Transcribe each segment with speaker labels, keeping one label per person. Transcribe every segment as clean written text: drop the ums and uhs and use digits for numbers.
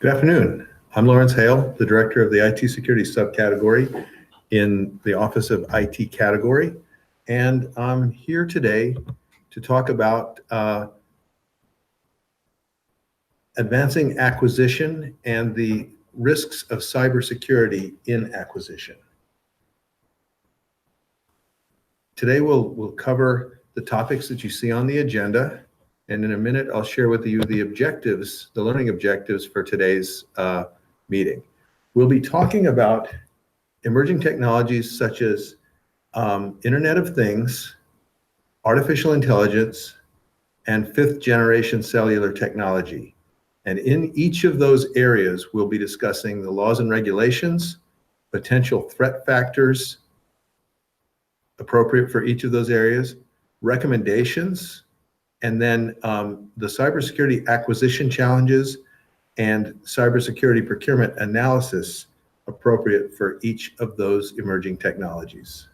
Speaker 1: Good afternoon. I'm Lawrence Hale, the Director of the IT Security Subcategory in the Office of IT Category, and I'm here today to talk about advancing acquisition and the risks of cybersecurity in acquisition. Today we'll cover the topics that you see on the agenda, and in a minute I'll share with you the objectives, the learning objectives for today's meeting. We'll be talking about emerging technologies such as Internet of Things, artificial intelligence, and fifth generation cellular technology. And in each of those areas, we'll be discussing the laws and regulations, potential threat factors appropriate for each of those areas, recommendations, and then the cybersecurity acquisition challenges and cybersecurity procurement analysis appropriate for each of those emerging technologies.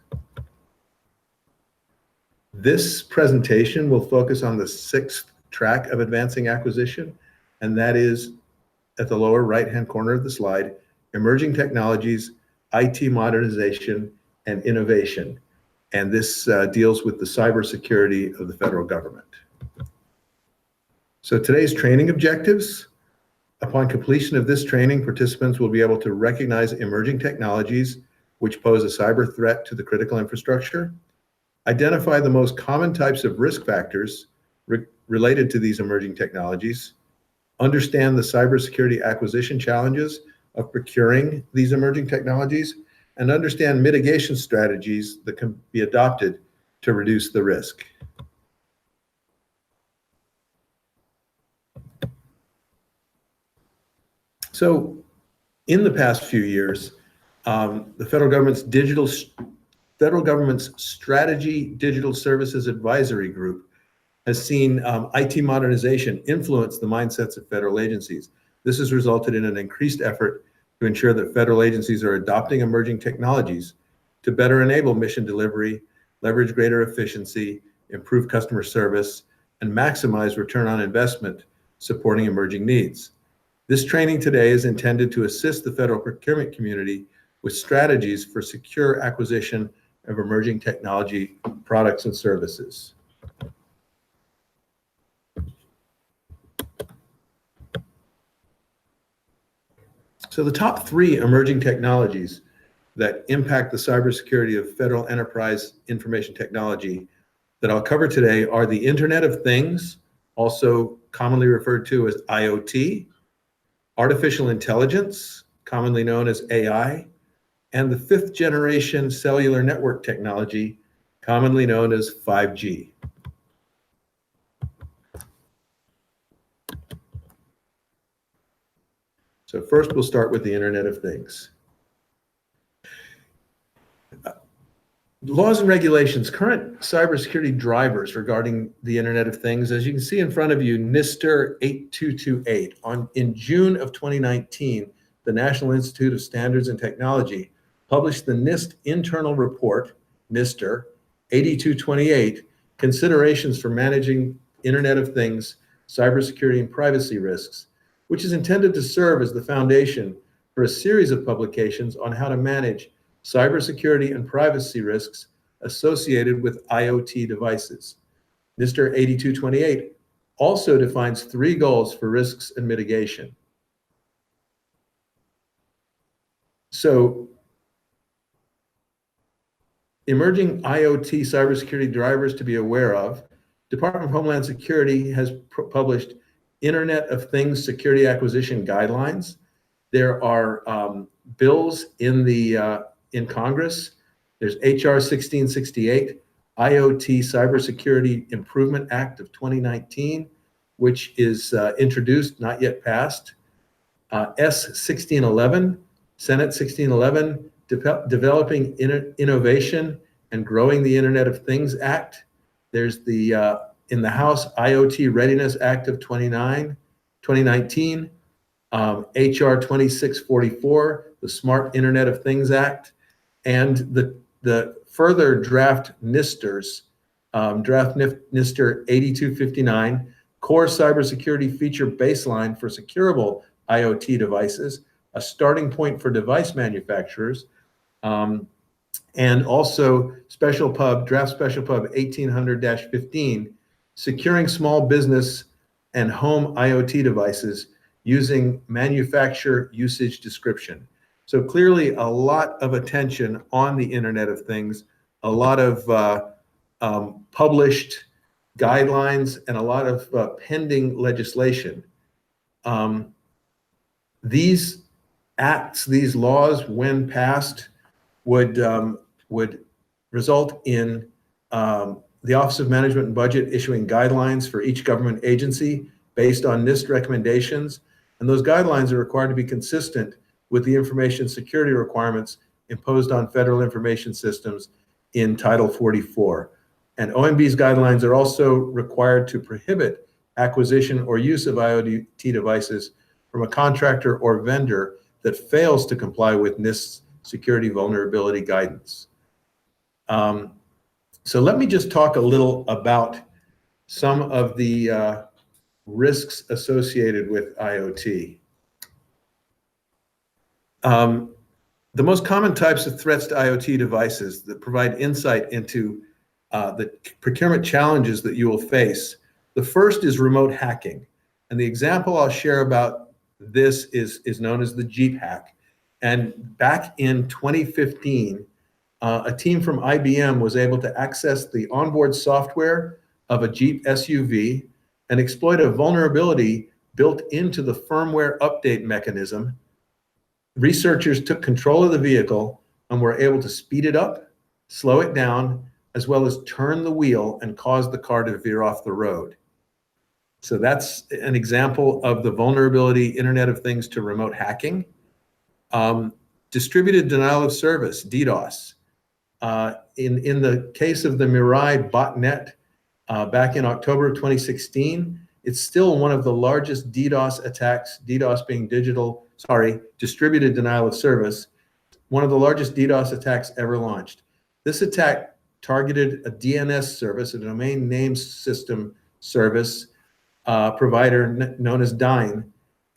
Speaker 1: This presentation will focus on the sixth track of advancing acquisition, and that is at the lower right-hand corner of the slide, emerging technologies, IT modernization, and innovation. And this deals with the cybersecurity of the federal government. So today's training objectives: upon completion of this training, participants will be able to recognize emerging technologies which pose a cyber threat to the critical infrastructure, identify the most common types of risk factors related to these emerging technologies, understand the cybersecurity acquisition challenges of procuring these emerging technologies, and understand mitigation strategies that can be adopted to reduce the risk. So in the past few years, the federal government's Strategy Digital Services Advisory Group has seen IT modernization influence the mindsets of federal agencies. This has resulted in an increased effort to ensure that federal agencies are adopting emerging technologies to better enable mission delivery, leverage greater efficiency, improve customer service, and maximize return on investment supporting emerging needs. This training today is intended to assist the federal procurement community with strategies for secure acquisition of emerging technology products and services. So the top three emerging technologies that impact the cybersecurity of federal enterprise information technology that I'll cover today are the Internet of Things, also commonly referred to as IoT, artificial intelligence, commonly known as AI, and the fifth generation cellular network technology, commonly known as 5G. So first, we'll start with the Internet of Things. Laws and regulations, current cybersecurity drivers regarding the Internet of Things. As you can see in front of you, NIST 8228. In June of 2019, the National Institute of Standards and Technology published the NIST internal report, NIST 8228, Considerations for Managing Internet of Things, Cybersecurity and Privacy Risks, which is intended to serve as the foundation for a series of publications on how to manage cybersecurity and privacy risks associated with IoT devices. NIST 8228 also defines three goals for risks and mitigation. So, emerging IoT cybersecurity drivers to be aware of. Department of Homeland Security has published Internet of Things Security Acquisition Guidelines. There are bills in Congress. There's HR 1668, IoT Cybersecurity Improvement Act of 2019, which is introduced, not yet passed. S 1611, Senate 1611, Developing Innovation and Growing the Internet of Things Act. There's the in the House IoT Readiness Act of 2019, HR 2644, the Smart Internet of Things Act, and the further draft NISTers, draft NIST 8259, Core Cybersecurity Feature Baseline for Securable IoT devices, a starting point for device manufacturers, and also Draft Special Pub 1800-15, securing small business and home IoT devices using manufacturer usage description. So clearly a lot of attention on the Internet of Things, a lot of published guidelines, and a lot of pending legislation. These acts, these laws, when passed, would result in the Office of Management and Budget issuing guidelines for each government agency based on NIST recommendations. And those guidelines are required to be consistent with the information security requirements imposed on federal information systems in Title 44. And OMB's guidelines are also required to prohibit acquisition or use of IoT devices from a contractor or vendor that fails to comply with NIST's security vulnerability guidance. So let me just talk a little about some of the risks associated with IoT. The most common types of threats to IoT devices that provide insight into the procurement challenges that you will face. The first is remote hacking. And the example I'll share about this is known as the Jeep hack. And back in 2015, a team from IBM was able to access the onboard software of a Jeep SUV and exploit a vulnerability built into the firmware update mechanism. Researchers took control of the vehicle and were able to speed it up, slow it down, as well as turn the wheel and cause the car to veer off the road. So that's an example of the vulnerability Internet of Things to remote hacking. Distributed denial of service, DDoS. In the case of the Mirai botnet back in October of 2016, it's still one of the largest DDoS attacks, DDoS being distributed denial of service, one of the largest DDoS attacks ever launched. This attack targeted a DNS service, a domain name system service provider known as Dyn,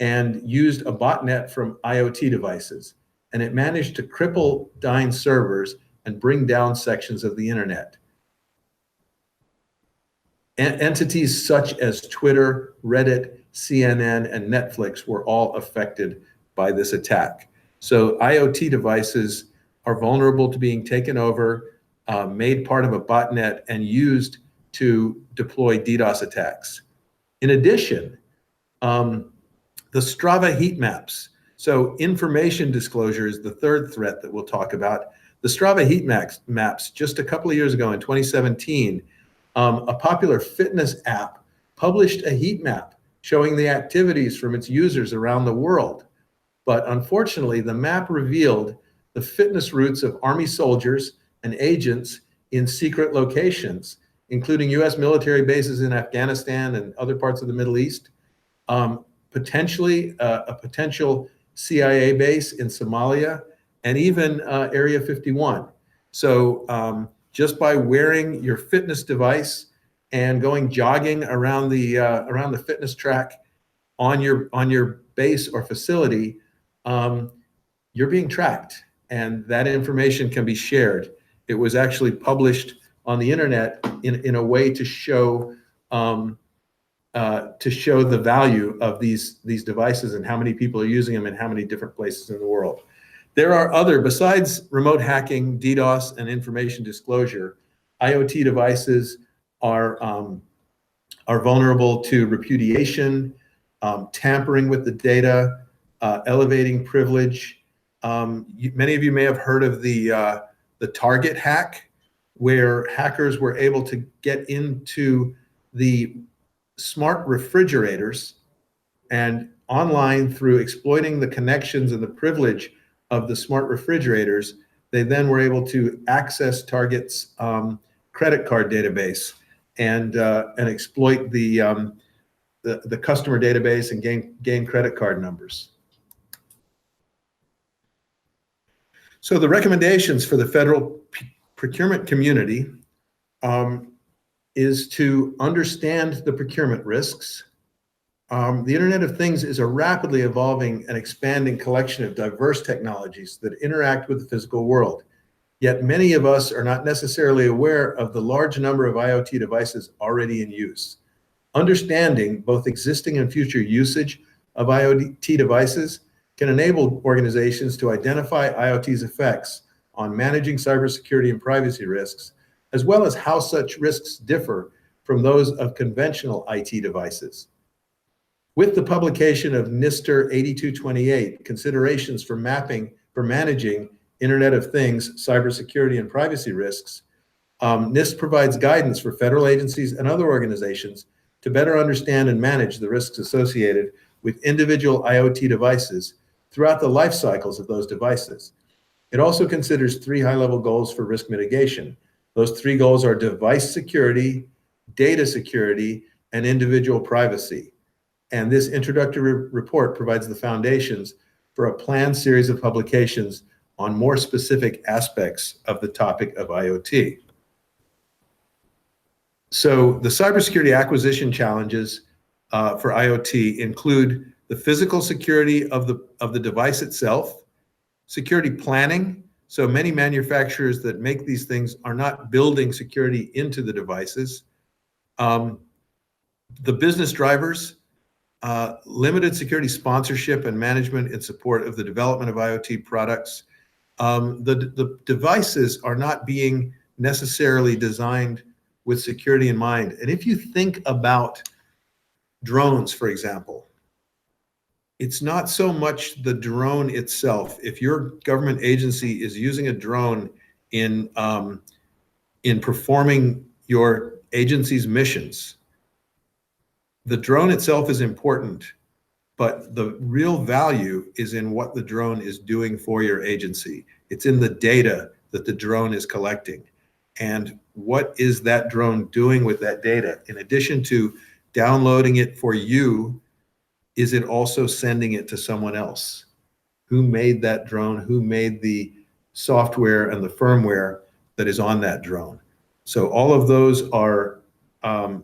Speaker 1: and used a botnet from IoT devices. And it managed to cripple Dyn servers and bring down sections of the internet. Entities such as Twitter, Reddit, CNN, and Netflix were all affected by this attack. So IoT devices are vulnerable to being taken over, made part of a botnet, and used to deploy DDoS attacks. In addition, the Strava heat maps. So information disclosure is the third threat that we'll talk about. The Strava heat maps, just a couple of years ago in 2017, a popular fitness app published a heat map showing the activities from its users around the world. But unfortunately, the map revealed the fitness routes of Army soldiers and agents in secret locations, including US military bases in Afghanistan and other parts of the Middle East, potentially a potential CIA base in Somalia, and even Area 51. So just by wearing your fitness device and going jogging around the fitness track on your base or facility, you're being tracked, and that information can be shared. It was actually published on the internet in a way to show the value of these devices and how many people are using them in how many different places in the world. There are besides remote hacking, DDoS, and information disclosure, IoT devices are vulnerable to repudiation, tampering with the data, elevating privilege. Many of you may have heard of the Target hack, where hackers were able to get into the smart refrigerators and online through exploiting the connections and the privilege of the smart refrigerators. They then were able to access Target's credit card database and exploit the customer database and gain credit card numbers. So the recommendations for the federal procurement community is to understand the procurement risks, The Internet of Things is a rapidly evolving and expanding collection of diverse technologies that interact with the physical world. Yet many of us are not necessarily aware of the large number of IoT devices already in use. Understanding both existing and future usage of IoT devices can enable organizations to identify IoT's effects on managing cybersecurity and privacy risks, as well as how such risks differ from those of conventional IT devices. With the publication of NIST 8228, Considerations for Managing Internet of Things, Cybersecurity and Privacy Risks, NIST provides guidance for federal agencies and other organizations to better understand and manage the risks associated with individual IoT devices throughout the life cycles of those devices. It also considers 3 high-level goals for risk mitigation. Those 3 goals are device security, data security, and individual privacy. And this introductory report provides the foundations for a planned series of publications on more specific aspects of the topic of IoT. So the cybersecurity acquisition challenges for IoT include the physical security of the device itself, security planning. So many manufacturers that make these things are not building security into the devices. The business drivers, limited security sponsorship and management in support of the development of IoT products. The devices are not being necessarily designed with security in mind. And if you think about drones, for example, it's not so much the drone itself. If your government agency is using a drone in performing your agency's missions, the drone itself is important, but the real value is in what the drone is doing for your agency. It's in the data that the drone is collecting. And what is that drone doing with that data? In addition to downloading it for you, is it also sending it to someone else? Who made that drone? Who made the software and the firmware that is on that drone? So all of those are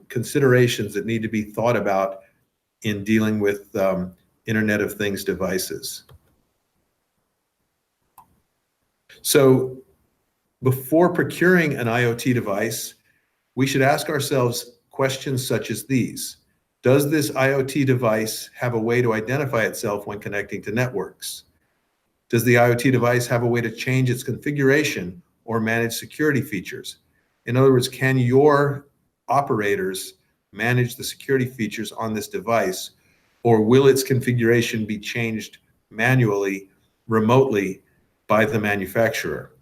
Speaker 1: considerations that need to be thought about in dealing with Internet of Things devices. So before procuring an IoT device, we should ask ourselves questions such as these. Does this IoT device have a way to identify itself when connecting to networks? Does the IoT device have a way to change its configuration or manage security features? In other words, can your operators manage the security features on this device, or will its configuration be changed manually, remotely by the manufacturer?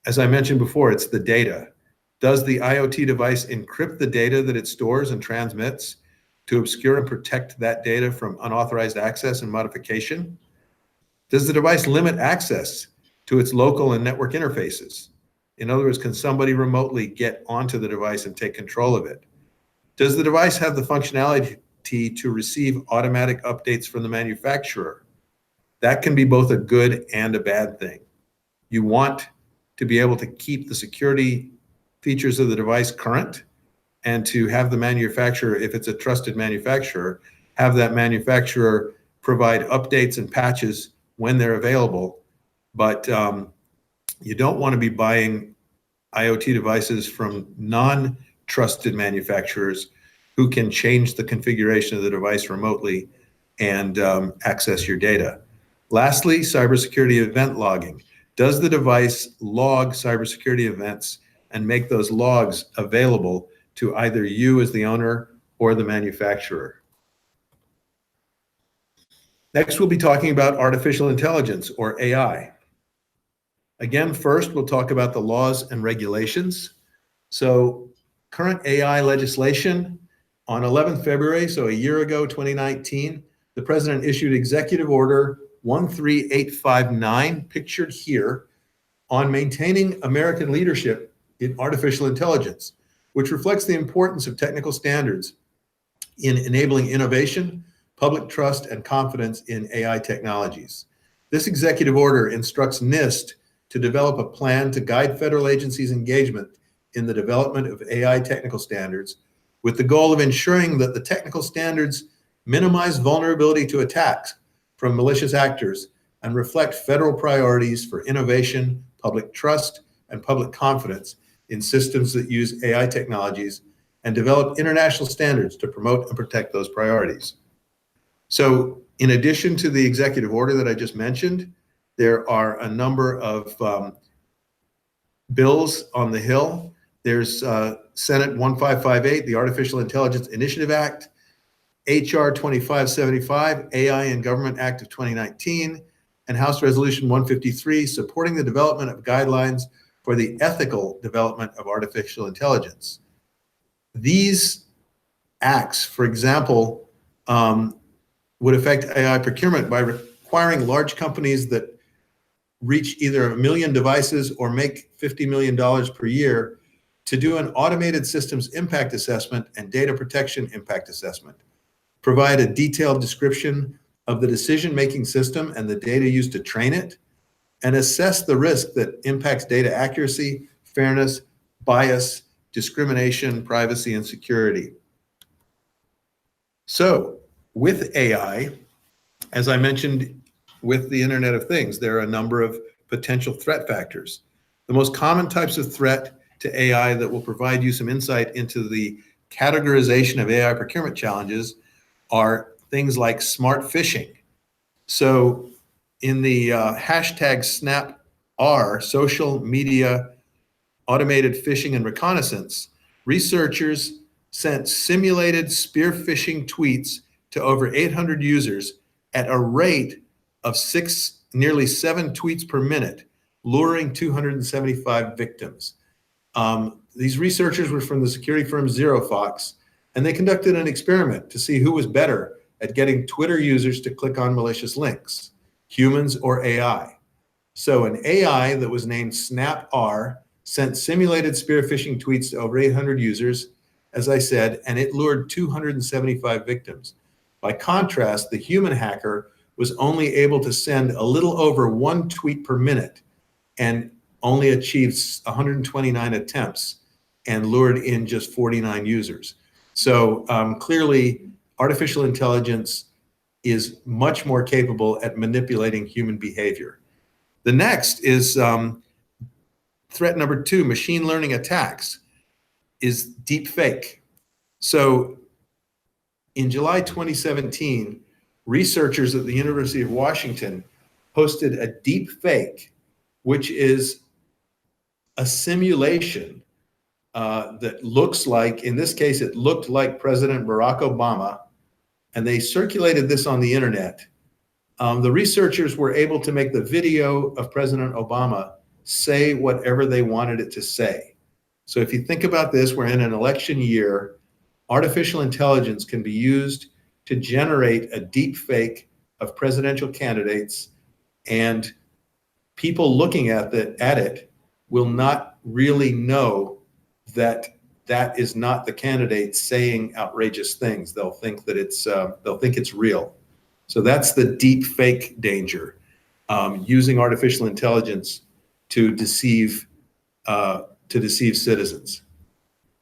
Speaker 1: As I mentioned before, it's the data. Does the IoT device encrypt the data that it stores and transmits to obscure and protect that data from unauthorized access and modification? Does the device limit access to its local and network interfaces? In other words, can somebody remotely get onto the device and take control of it? Does the device have the functionality to receive automatic updates from the manufacturer? That can be both a good and a bad thing. You want to be able to keep the security features of the device current, and to have the manufacturer, if it's a trusted manufacturer, have that manufacturer provide updates and patches when they're available. But you don't want to be buying IoT devices from non-trusted manufacturers who can change the configuration of the device remotely and access your data. Lastly, cybersecurity event logging. Does the device log cybersecurity events and make those logs available to either you as the owner or the manufacturer? Next, we'll be talking about artificial intelligence, or AI. Again, first, we'll talk about the laws and regulations. So current AI legislation, on 11th February, so a year ago, 2019, the president issued Executive Order 13859, pictured here, on maintaining American leadership in artificial intelligence, which reflects the importance of technical standards in enabling innovation, public trust, and confidence in AI technologies. This executive order instructs NIST to develop a plan to guide federal agencies' engagement in the development of AI technical standards, with the goal of ensuring that the technical standards minimize vulnerability to attacks from malicious actors, and reflect federal priorities for innovation, public trust, and public confidence in systems that use AI technologies, and develop international standards to promote and protect those priorities. So in addition to the executive order that I just mentioned, there are a number of bills on the Hill. There's Senate 1558, the Artificial Intelligence Initiative Act, HR 2575, AI in Government Act of 2019, and House Resolution 153, supporting the development of guidelines for the ethical development of artificial intelligence. These acts, for example, would affect AI procurement by requiring large companies that reach either 1 million devices or make $50 million per year to do an automated systems impact assessment and data protection impact assessment, provide a detailed description of the decision-making system and the data used to train it, and assess the risk that impacts data accuracy, fairness, bias, discrimination, privacy, and security. So with AI, as I mentioned with the Internet of Things, there are a number of potential threat factors. The most common types of threat to AI that will provide you some insight into the categorization of AI procurement challenges are things like smart phishing. So in the hashtag SnapR, social media automated phishing and reconnaissance, researchers sent simulated spear phishing tweets to over 800 users at a rate of nearly 7 tweets per minute, luring 275 victims. These researchers were from the security firm ZeroFox, and they conducted an experiment to see who was better at getting Twitter users to click on malicious links, humans or AI. So an AI that was named SnapR sent simulated spear phishing tweets to over 800 users, as I said, and it lured 275 victims. By contrast, the human hacker was only able to send a little over 1 tweet per minute and only achieved 129 attempts and lured in just 49 users. So clearly, artificial intelligence is much more capable at manipulating human behavior. The next is threat number 2, machine learning attacks, is deep fake. So in July 2017, researchers at the University of Washington posted a deep fake, which is a simulation that looks like, in this case, it looked like President Barack Obama, and they circulated this on the internet. The researchers were able to make the video of President Obama say whatever they wanted it to say. So if you think about this, we're in an election year. Artificial intelligence can be used to generate a deep fake of presidential candidates, and people looking at it will not really know that that is not the candidate saying outrageous things. They'll think that it's real. So that's the deep fake danger, using artificial intelligence to deceive citizens.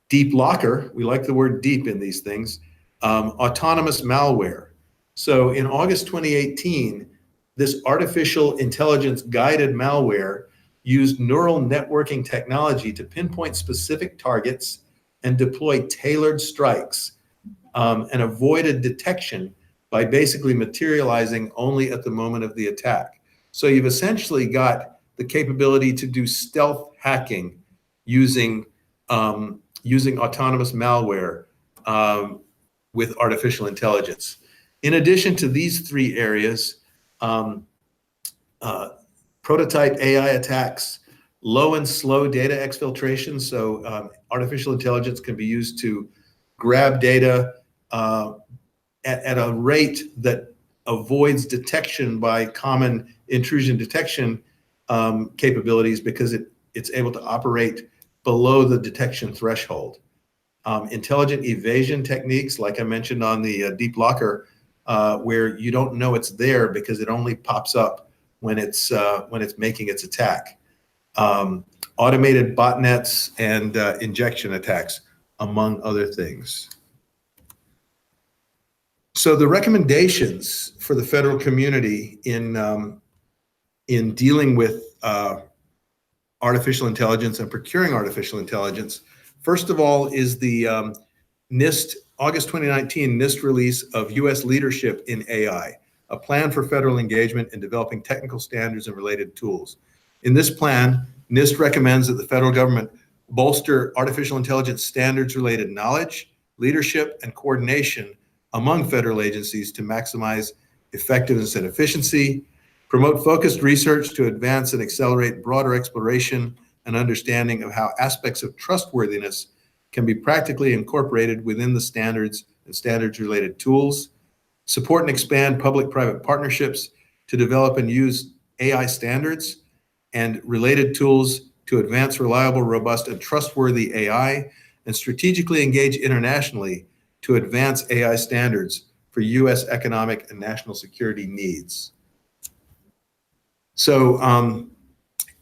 Speaker 1: Deep locker, we like the word deep in these things, autonomous malware. So in August 2018, this artificial intelligence guided malware used neural networking technology to pinpoint specific targets and deploy tailored strikes, and avoided detection by basically materializing only at the moment of the attack. So you've essentially got the capability to do stealth hacking using autonomous malware with artificial intelligence. In addition to these 3 areas, prototype AI attacks, low and slow data exfiltration. So artificial intelligence can be used to grab data at a rate that avoids detection by common intrusion detection capabilities, because it's able to operate below the detection threshold. Intelligent evasion techniques, like I mentioned on the deep locker, where you don't know it's there because it only pops up when it's making its attack. Automated botnets and injection attacks, among other things. So the recommendations for the federal community in dealing with artificial intelligence and procuring artificial intelligence, first of all, is the NIST, August 2019 NIST release of U.S. Leadership in AI, a plan for federal engagement in developing technical standards and related tools. In this plan, NIST recommends that the federal government bolster artificial intelligence standards-related knowledge, leadership, and coordination among federal agencies to maximize effectiveness and efficiency, promote focused research to advance and accelerate broader exploration and understanding of how aspects of trustworthiness can be practically incorporated within the standards and standards-related tools, support and expand public-private partnerships to develop and use AI standards and related tools to advance reliable, robust, and trustworthy AI, and strategically engage internationally to advance AI standards for U.S. economic and national security needs. So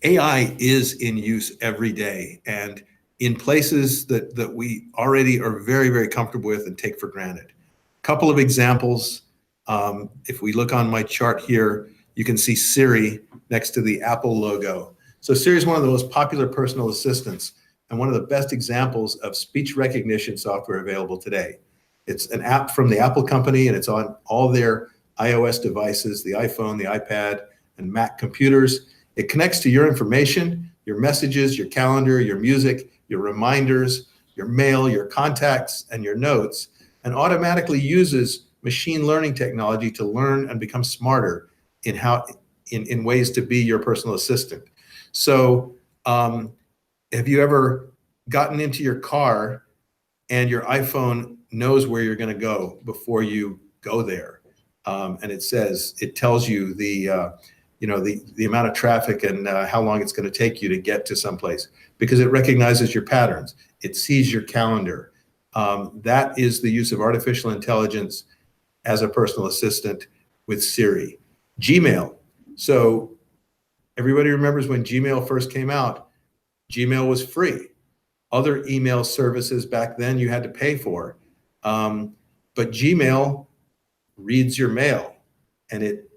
Speaker 1: AI is in use every day and in places that we already are very, very comfortable with and take for granted. A couple of examples. If we look on my chart here, you can see Siri next to the Apple logo. So Siri is one of the most popular personal assistants and one of the best examples of speech recognition software available today. It's an app from the Apple company, and it's on all their iOS devices, the iPhone, the iPad, and Mac computers. It connects to your information, your messages, your calendar, your music, your reminders, your mail, your contacts, and your notes, and automatically uses machine learning technology to learn and become smarter in ways to be your personal assistant. So have you ever gotten into your car and your iPhone knows where you're going to go before you go there? And it tells you the amount of traffic and how long it's going to take you to get to someplace because it recognizes your patterns. It sees your calendar. That is the use of artificial intelligence as a personal assistant with Siri. Gmail. So everybody remembers when Gmail first came out, Gmail was free. Other email services back then you had to pay for. But Gmail reads your mail and it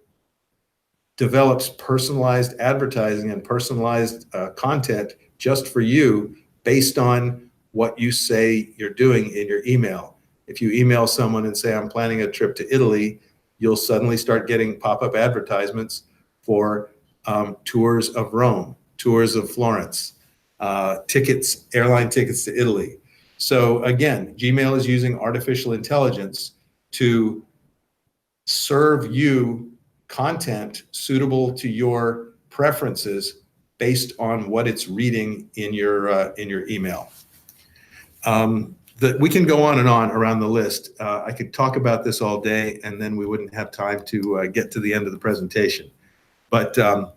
Speaker 1: develops personalized advertising and personalized content just for you based on what you say you're doing in your email. If you email someone and say, I'm planning a trip to Italy, you'll suddenly start getting pop-up advertisements for tours of Rome, tours of Florence, airline tickets to Italy. So again, Gmail is using artificial intelligence to serve you content suitable to your preferences based on what it's reading in your email. We can go on and on around the list. I could talk about this all day, and then we wouldn't have time to get to the end of the presentation. But I'm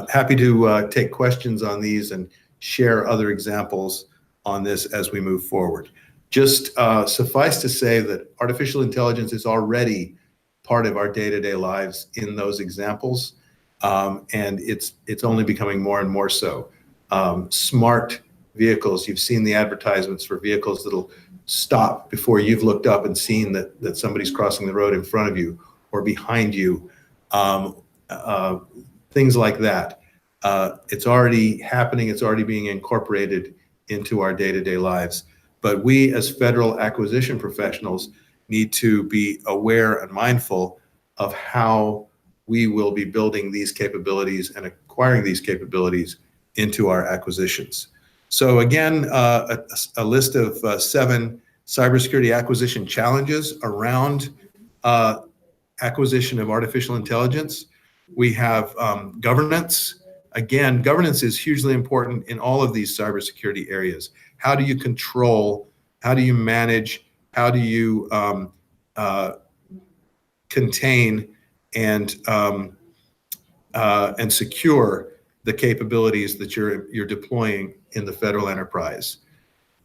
Speaker 1: happy to take questions on these and share other examples on this as we move forward. Just suffice to say that artificial intelligence is already part of our day-to-day lives in those examples, and it's only becoming more and more so. Smart vehicles, you've seen the advertisements for vehicles that'll stop before you've looked up and seen that somebody's crossing the road in front of you or behind you, things like that. It's already happening, it's already being incorporated into our day-to-day lives. But we as federal acquisition professionals need to be aware and mindful of how we will be building these capabilities and acquiring these capabilities into our acquisitions. So again, a list of 7 cybersecurity acquisition challenges around acquisition of artificial intelligence. We have governance. Again, governance is hugely important in all of these cybersecurity areas. How do you control? How do you manage? How do you contain and secure the capabilities that you're deploying in the federal enterprise?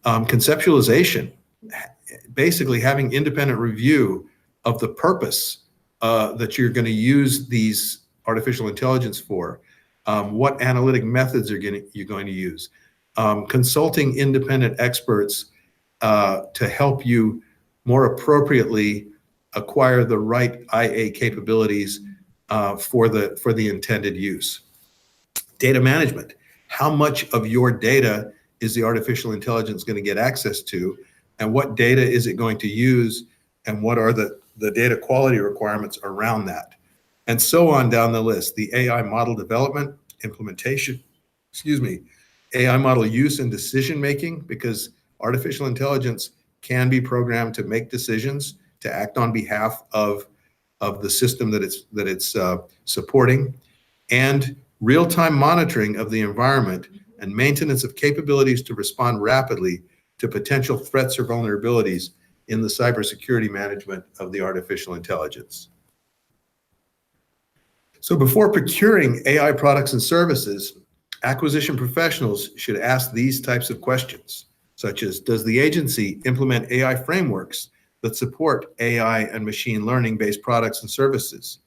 Speaker 1: Conceptualization, basically having independent review of the purpose that you're going to use these artificial intelligence for. What analytic methods you're going to use. Consulting independent experts to help you more appropriately acquire the right IA capabilities for the intended use. Data management. How much of your data is the artificial intelligence going to get access to, and what data is it going to use, and what are the data quality requirements around that, and so on down the list. The AI model development, implementation, AI model use and decision making, because artificial intelligence can be programmed to make decisions, to act on behalf of the system that it's supporting, and real-time monitoring of the environment and maintenance of capabilities to respond rapidly to potential threats or vulnerabilities in the cybersecurity management of the artificial intelligence. So before procuring AI products and services, acquisition professionals should ask these types of questions, such as, does the agency implement AI frameworks that support AI and machine learning-based products and services?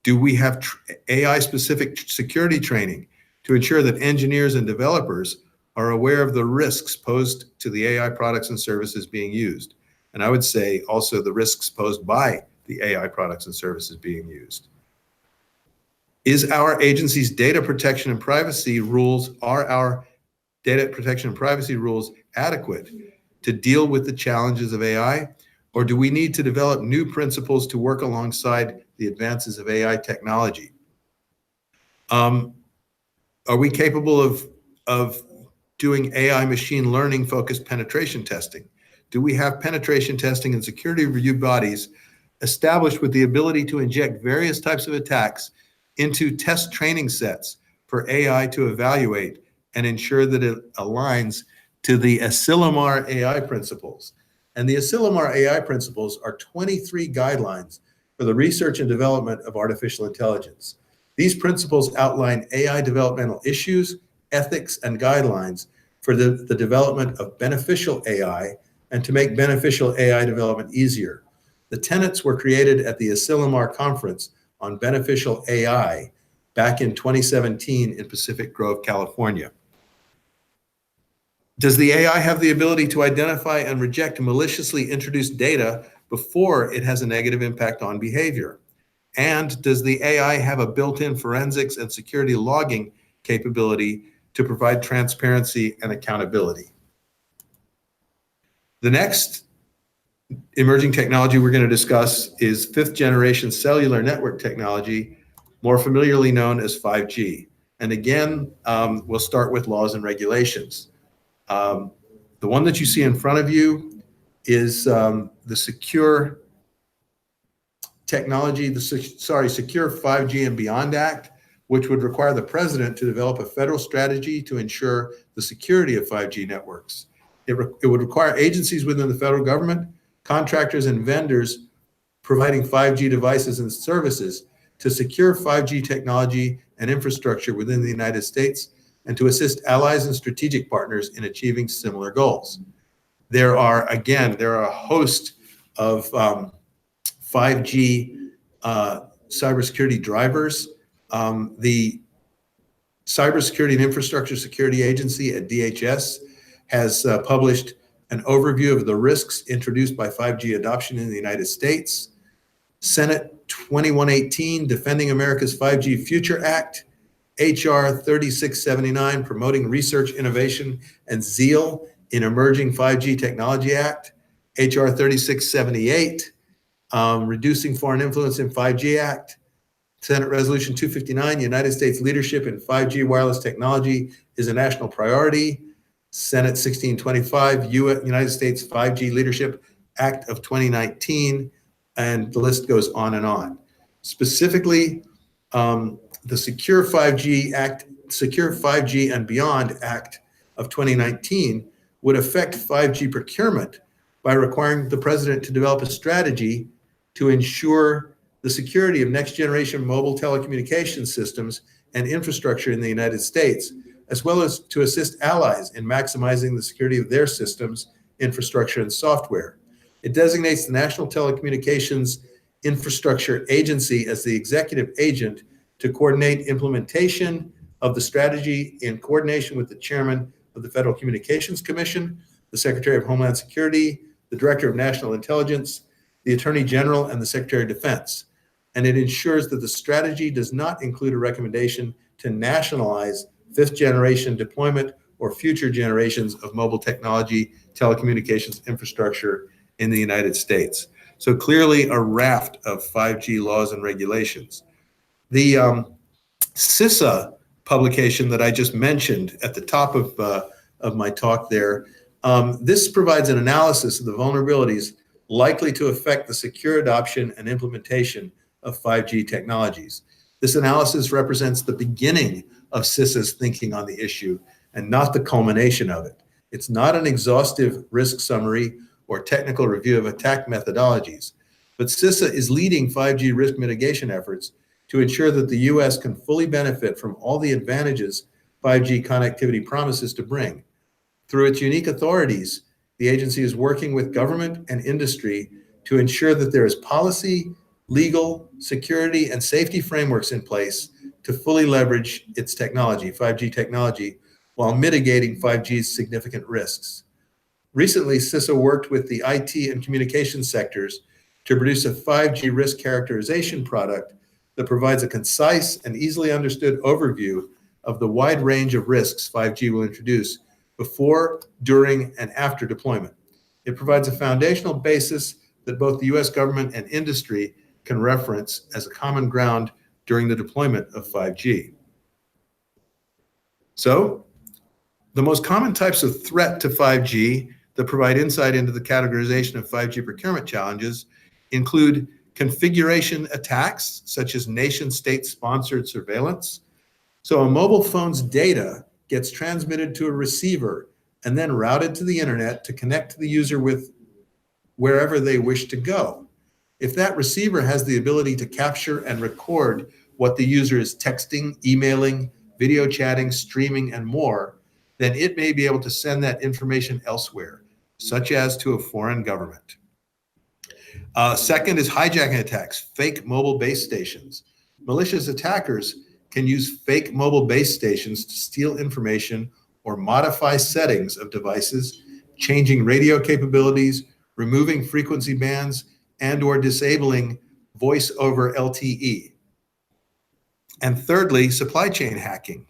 Speaker 1: Do we have AI-specific security training to ensure that engineers and developers are aware of the risks posed to the AI products and services being used? And I would say also the risks posed by the AI products and services being used. Is our agency's data protection and privacy rules, are our data protection and privacy rules adequate to deal with the challenges of AI? Or do we need to develop new principles to work alongside the advances of AI technology? Are we capable of doing AI machine learning focused penetration testing? Do we have penetration testing and security review bodies established with the ability to inject various types of attacks into test training sets for AI to evaluate and ensure that it aligns to the Asilomar AI principles? And the Asilomar AI principles are 23 guidelines for the research and development of artificial intelligence. These principles outline AI developmental issues, ethics, and guidelines for the development of beneficial AI and to make beneficial AI development easier. The tenets were created at the Asilomar Conference on Beneficial AI back in 2017 in Pacific Grove, California. Does the AI have the ability to identify and reject maliciously introduced data before it has a negative impact on behavior? And does the AI have a built-in forensics and security logging capability to provide transparency and accountability? The next emerging technology we're going to discuss is fifth generation cellular network technology, more familiarly known as 5G. And again, we'll start with laws and regulations. The one that you see in front of you is the Secure Technology, Secure 5G and Beyond Act, which would require the president to develop a federal strategy to ensure the security of 5G networks. It would require agencies within the federal government, contractors, and vendors providing 5G devices and services to secure 5G technology and infrastructure within the United States and to assist allies and strategic partners in achieving similar goals. There are a host of 5G cybersecurity drivers. The Cybersecurity and Infrastructure Security Agency at DHS has published an overview of the risks introduced by 5G adoption in the United States. Senate 2118, Defending America's 5G Future Act, HR 3679, Promoting Research, Innovation, and Zeal in Emerging 5G Technology Act, HR 3678, Reducing Foreign Influence in 5G Act, Senate Resolution 259, United States Leadership in 5G Wireless Technology is a National Priority, Senate 1625, United States 5G Leadership Act of 2019, and the list goes on and on. Specifically, the Secure 5G Act, Secure 5G and Beyond Act of 2019 would affect 5G procurement by requiring the president to develop a strategy to ensure the security of next generation mobile telecommunication systems and infrastructure in the United States, as well as to assist allies in maximizing the security of their systems, infrastructure, and software. It designates the National Telecommunications Infrastructure Agency as the executive agent to coordinate implementation of the strategy in coordination with the chairman of the Federal Communications Commission, the Secretary of Homeland Security, the Director of National Intelligence, the Attorney General, and the Secretary of Defense. And it ensures that the strategy does not include a recommendation to nationalize fifth-generation deployment or future generations of mobile technology, telecommunications infrastructure in the United States. So clearly a raft of 5G laws and regulations. The CISA publication that I just mentioned at the top of my talk there, this provides an analysis of the vulnerabilities likely to affect the secure adoption and implementation of 5G technologies. This analysis represents the beginning of CISA's thinking on the issue and not the culmination of it. It's not an exhaustive risk summary or technical review of attack methodologies, but CISA is leading 5G risk mitigation efforts to ensure that the U.S. can fully benefit from all the advantages 5G connectivity promises to bring. Through its unique authorities, the agency is working with government and industry to ensure that there is policy, legal, security, and safety frameworks in place to fully leverage its technology, 5G technology, while mitigating 5G's significant risks. Recently, CISA worked with the IT and communications sectors to produce a 5G risk characterization product that provides a concise and easily understood overview of the wide range of risks 5G will introduce before, during, and after deployment. It provides a foundational basis that both the U.S. government and industry can reference as a common ground during the deployment of 5G. So, the most common types of threat to 5G that provide insight into the categorization of 5G procurement challenges include configuration attacks, such as nation-state sponsored surveillance. So a mobile phone's data gets transmitted to a receiver and then routed to the internet to connect to the user with wherever they wish to go. If that receiver has the ability to capture and record what the user is texting, emailing, video chatting, streaming, and more, then it may be able to send that information elsewhere, such as to a foreign government. Second is hijacking attacks, fake mobile base stations. Malicious attackers can use fake mobile base stations to steal information or modify settings of devices, changing radio capabilities, removing frequency bands, and or disabling voice over LTE. And thirdly, supply chain hacking.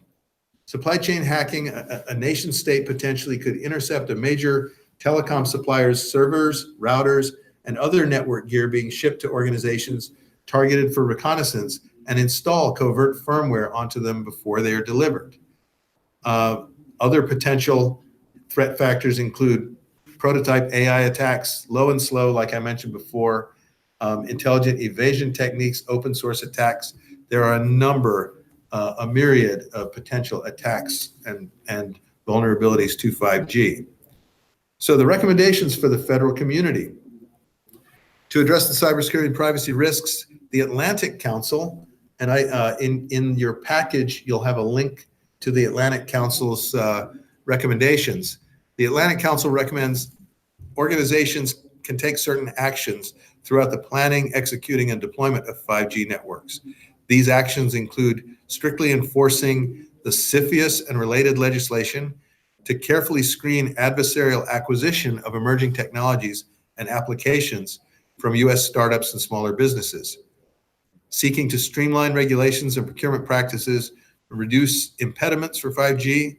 Speaker 1: Supply chain hacking, a nation state potentially could intercept a major telecom supplier's servers, routers, and other network gear being shipped to organizations targeted for reconnaissance and install covert firmware onto them before they are delivered. Other potential threat factors include prototype AI attacks, low and slow, like I mentioned before, intelligent evasion techniques, open source attacks. There are a myriad of potential attacks and vulnerabilities to 5G. So the recommendations for the federal community. To address the cybersecurity and privacy risks, the Atlantic Council, and in your package, you'll have a link to the Atlantic Council's recommendations. The Atlantic Council recommends organizations can take certain actions throughout the planning, executing, and deployment of 5G networks. These actions include strictly enforcing the CFIUS and related legislation, to carefully screen adversarial acquisition of emerging technologies and applications from U.S. startups and smaller businesses, seeking to streamline regulations and procurement practices, reduce impediments for 5G,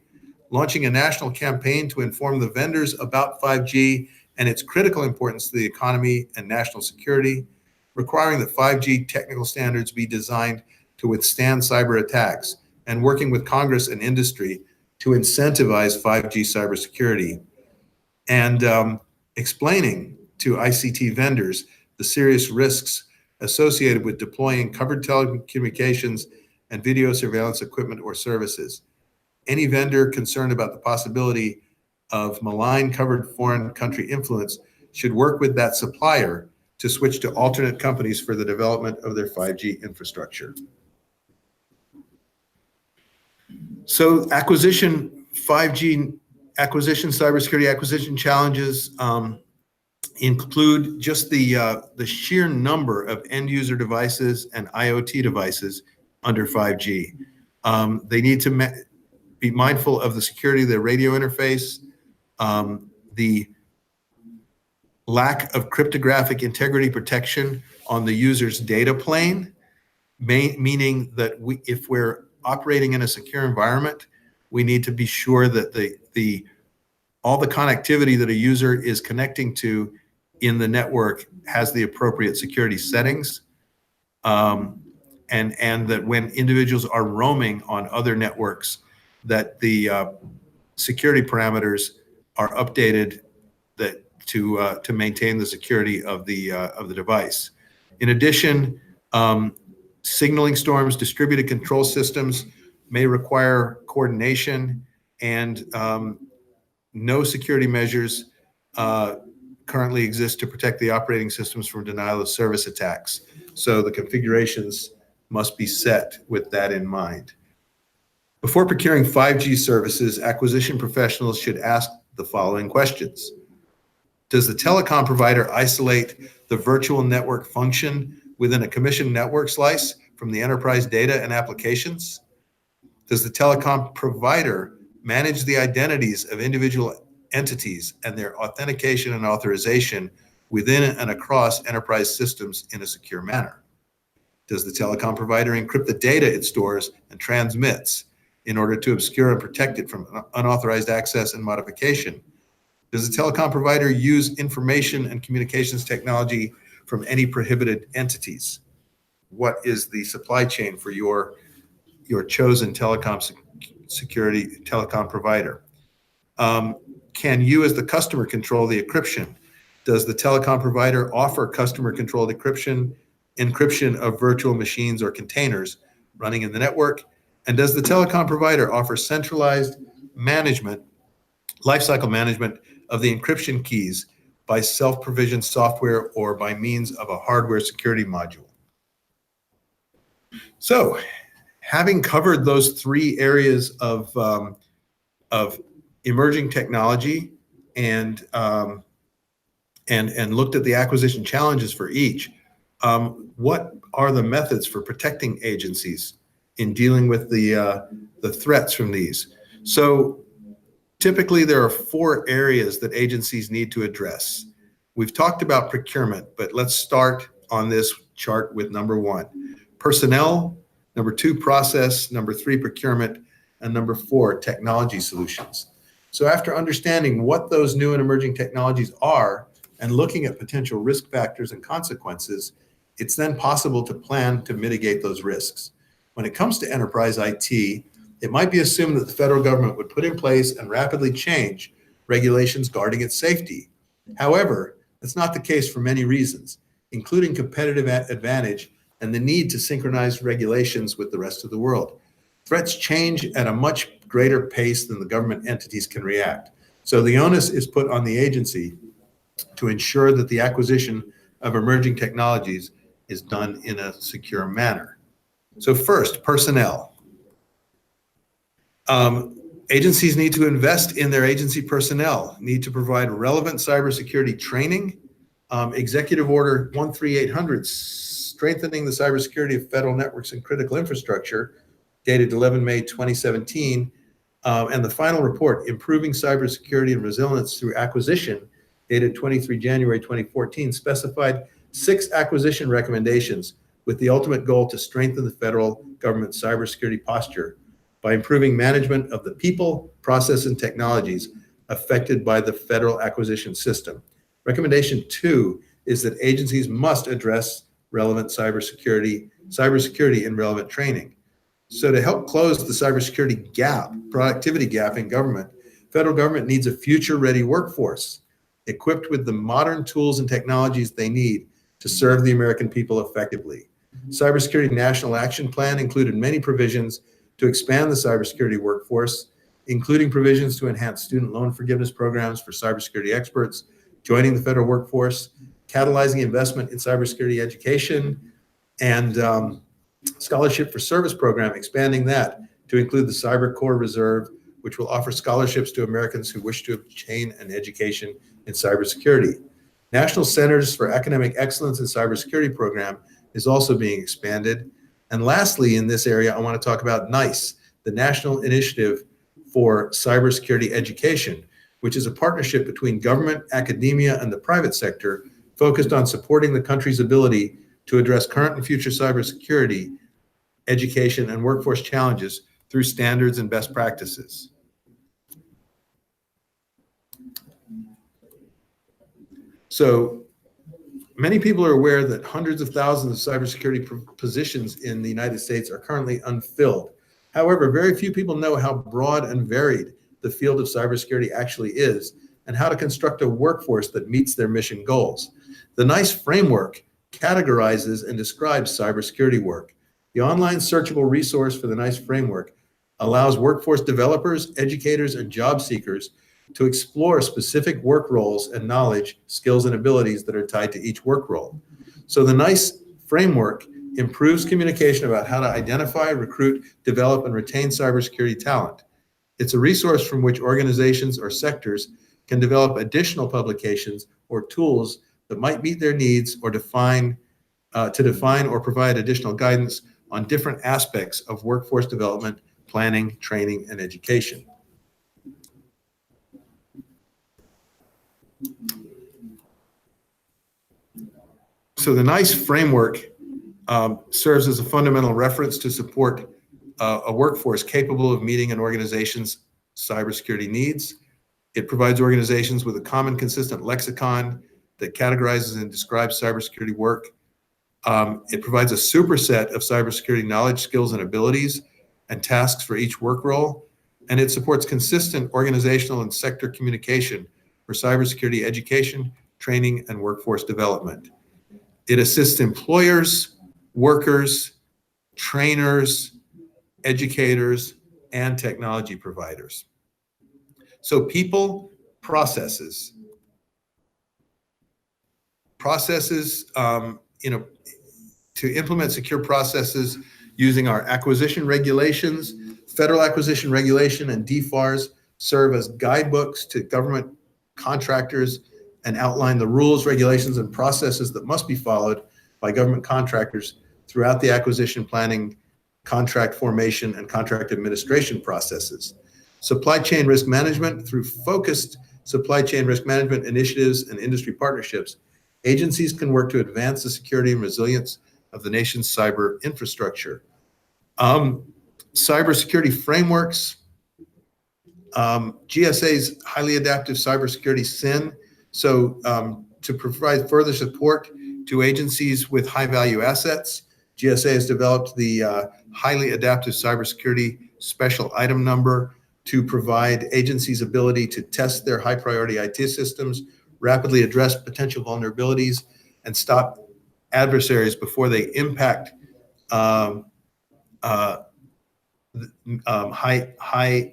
Speaker 1: launching a national campaign to inform the vendors about 5G and its critical importance to the economy and national security, requiring that 5G technical standards be designed to withstand cyber attacks, and working with Congress and industry to incentivize 5G cybersecurity, and explaining to ICT vendors the serious risks associated with deploying covered telecommunications and video surveillance equipment or services. Any vendor concerned about the possibility of malign covered foreign country influence should work with that supplier to switch to alternate companies for the development of their 5G infrastructure. So 5G acquisition, cybersecurity acquisition challenges include just the sheer number of end user devices and IoT devices under 5G. They need to be mindful of the security of their radio interface, the lack of cryptographic integrity protection on the user's data plane, meaning that if we're operating in a secure environment, we need to be sure that all the connectivity that a user is connecting to in the network has the appropriate security settings, and that when individuals are roaming on other networks, that the security parameters are updated to maintain the security of the device. In addition, signaling storms, distributed control systems may require coordination, and no security measures currently exist to protect the operating systems from denial of service attacks. So the configurations must be set with that in mind. Before procuring 5G services, acquisition professionals should ask the following questions. Does the telecom provider isolate the virtual network function within a commissioned network slice from the enterprise data and applications? Does the telecom provider manage the identities of individual entities and their authentication and authorization within and across enterprise systems in a secure manner? Does the telecom provider encrypt the data it stores and transmits in order to obscure and protect it from unauthorized access and modification? Does the telecom provider use information and communications technology from any prohibited entities? What is the supply chain for your chosen telecom provider? Can you as the customer control the encryption? Does the telecom provider offer customer controlled encryption of virtual machines or containers running in the network? And does the telecom provider offer centralized management, lifecycle management of the encryption keys by self-provisioned software or by means of a hardware security module? So, having covered those three areas of emerging technology and looked at the acquisition challenges for each, what are the methods for protecting agencies in dealing with the threats from these? So typically there are four areas that agencies need to address. We've talked about procurement, but let's start on this chart with number one, personnel, number two, process, number three, procurement, and number four, technology solutions. So after understanding what those new and emerging technologies are and looking at potential risk factors and consequences, it's then possible to plan to mitigate those risks. When it comes to enterprise IT, it might be assumed that the federal government would put in place and rapidly change regulations guarding its safety. However, that's not the case for many reasons, including competitive advantage and the need to synchronize regulations with the rest of the world. Threats change at a much greater pace than the government entities can react. So the onus is put on the agency to ensure that the acquisition of emerging technologies is done in a secure manner. So first, personnel. Agencies need to invest in their agency personnel, need to provide relevant cybersecurity training. Executive Order 13800, strengthening the cybersecurity of federal networks and critical infrastructure, dated 11 May 2017, and the final report, Improving Cybersecurity and Resilience Through Acquisition, dated 23 January 2014, specified 6 acquisition recommendations with the ultimate goal to strengthen the federal government's cybersecurity posture by improving management of the people, process, and technologies affected by the federal acquisition system. Recommendation 2 is that agencies must address relevant cybersecurity in relevant training. So to help close the cybersecurity gap, productivity gap in government, federal government needs a future-ready workforce equipped with the modern tools and technologies they need to serve the American people effectively. Cybersecurity National Action Plan included many provisions to expand the cybersecurity workforce, including provisions to enhance student loan forgiveness programs for cybersecurity experts, joining the federal workforce, catalyzing investment in cybersecurity education, and Scholarship for Service program, expanding that to include the Cyber Corps Reserve, which will offer scholarships to Americans who wish to obtain an education in cybersecurity. National Centers for Academic Excellence in Cybersecurity program is also being expanded. And lastly, in this area, I want to talk about NICE, the National Initiative for Cybersecurity Education, which is a partnership between government, academia, and the private sector focused on supporting the country's ability to address current and future cybersecurity, education, and workforce challenges through standards and best practices. So many people are aware that hundreds of thousands of cybersecurity positions in the United States are currently unfilled. However, very few people know how broad and varied the field of cybersecurity actually is and how to construct a workforce that meets their mission goals. The NICE framework categorizes and describes cybersecurity work. The online searchable resource for the NICE framework allows workforce developers, educators, and job seekers to explore specific work roles and knowledge, skills, and abilities that are tied to each work role. So the NICE framework improves communication about how to identify, recruit, develop, and retain cybersecurity talent. It's a resource from which organizations or sectors can develop additional publications or tools that might meet their needs or define or provide additional guidance on different aspects of workforce development, planning, training, and education. So the NICE framework serves as a fundamental reference to support a workforce capable of meeting an organization's cybersecurity needs. It provides organizations with a common, consistent lexicon that categorizes and describes cybersecurity work. It provides a superset of cybersecurity knowledge, skills, and abilities and tasks for each work role. And it supports consistent organizational and sector communication for cybersecurity education, training, and workforce development. It assists employers, workers, trainers, educators, and technology providers. So people, processes. Processes, to implement secure processes using our acquisition regulations, federal acquisition regulation, and DFARS serve as guidebooks to government contractors and outline the rules, regulations, and processes that must be followed by government contractors throughout the acquisition planning, contract formation, and contract administration processes. Supply chain risk management. Through focused supply chain risk management initiatives and industry partnerships, agencies can work to advance the security and resilience of the nation's cyber infrastructure. Cybersecurity frameworks. GSA's highly adaptive cybersecurity SIN. So to provide further support to agencies with high value assets, GSA has developed the highly adaptive cybersecurity special item number to provide agencies ability to test their high priority IT systems, rapidly address potential vulnerabilities, and stop adversaries before they impact high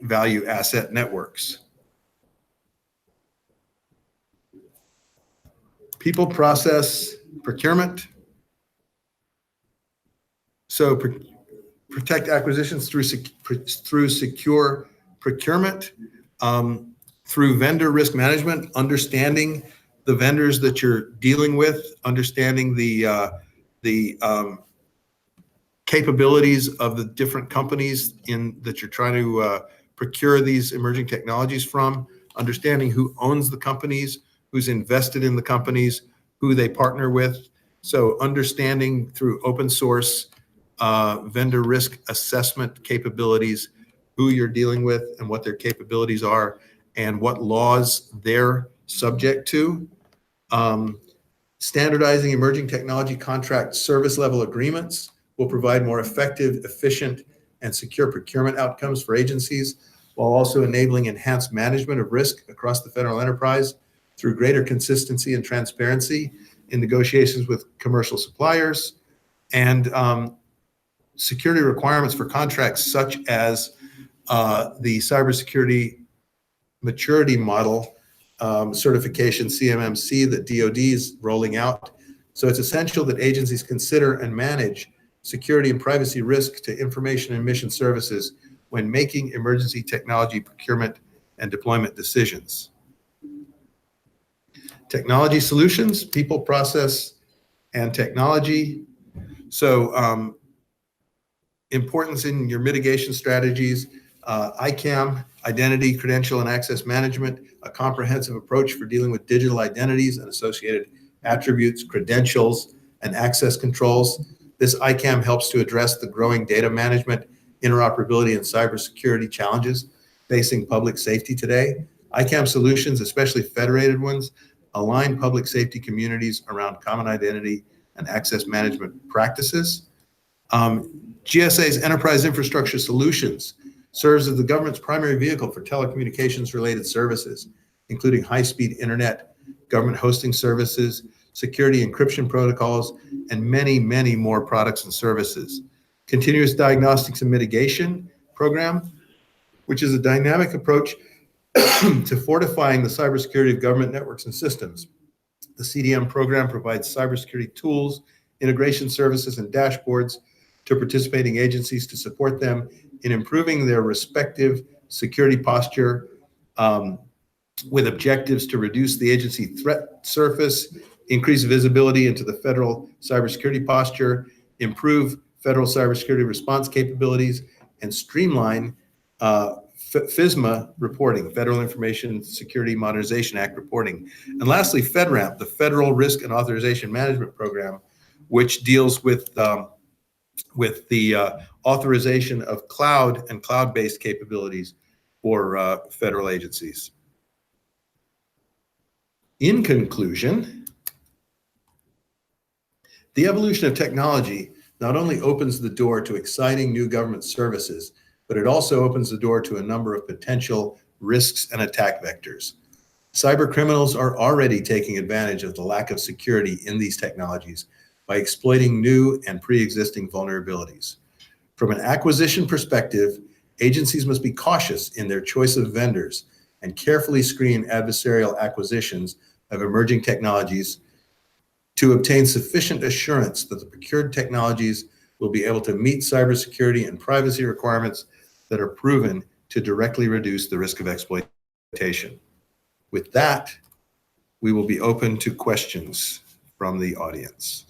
Speaker 1: value asset networks. People, process, procurement. So protect acquisitions through secure procurement, through vendor risk management, understanding the vendors that you're dealing with, understanding the capabilities of the different companies that you're trying to procure these emerging technologies from, understanding who owns the companies, who's invested in the companies, who they partner with. So understanding through open source vendor risk assessment capabilities, who you're dealing with and what their capabilities are and what laws they're subject to. Standardizing emerging technology contract service level agreements will provide more effective, efficient, and secure procurement outcomes for agencies, while also enabling enhanced management of risk across the federal enterprise through greater consistency and transparency in negotiations with commercial suppliers, and security requirements for contracts such as the cybersecurity maturity model certification, CMMC, that DoD is rolling out. So it's essential that agencies consider and manage security and privacy risk to information and mission services when making emergency technology procurement and deployment decisions. Technology solutions, people, process, and technology. So importance in your mitigation strategies. ICAM, Identity, Credential, and Access Management, a comprehensive approach for dealing with digital identities and associated attributes, credentials, and access controls. This ICAM helps to address the growing data management, interoperability, and cybersecurity challenges facing public safety today. ICAM solutions, especially federated ones, align public safety communities around common identity and access management practices. GSA's Enterprise Infrastructure Solutions serves as the government's primary vehicle for telecommunications-related services, including high-speed internet, government hosting services, security encryption protocols, and many, many more products and services. Continuous Diagnostics and Mitigation Program, which is a dynamic approach to fortifying the cybersecurity of government networks and systems. The CDM program provides cybersecurity tools, integration services, and dashboards to participating agencies to support them in improving their respective security posture with objectives to reduce the agency threat surface, increase visibility into the federal cybersecurity posture, improve federal cybersecurity response capabilities, and streamline FISMA reporting, Federal Information Security Modernization Act reporting. And lastly, FedRAMP, the Federal Risk and Authorization Management Program, which deals with the authorization of cloud and cloud-based capabilities for federal agencies. In conclusion, the evolution of technology not only opens the door to exciting new government services, but it also opens the door to a number of potential risks and attack vectors. Cyber criminals are already taking advantage of the lack of security in these technologies by exploiting new and pre-existing vulnerabilities. From an acquisition perspective, agencies must be cautious in their choice of vendors and carefully screen adversarial acquisitions of emerging technologies to obtain sufficient assurance that the procured technologies will be able to meet cybersecurity and privacy requirements that are proven to directly reduce the risk of exploitation. With that, we will be open to questions from the audience.